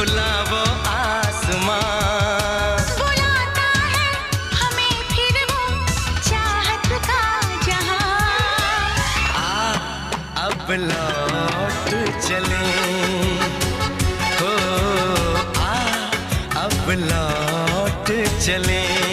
खुला वो आसमां बुलाता है हमें फिर वो चाहत का जहां। अब लौट चले हो, अब लौट चले।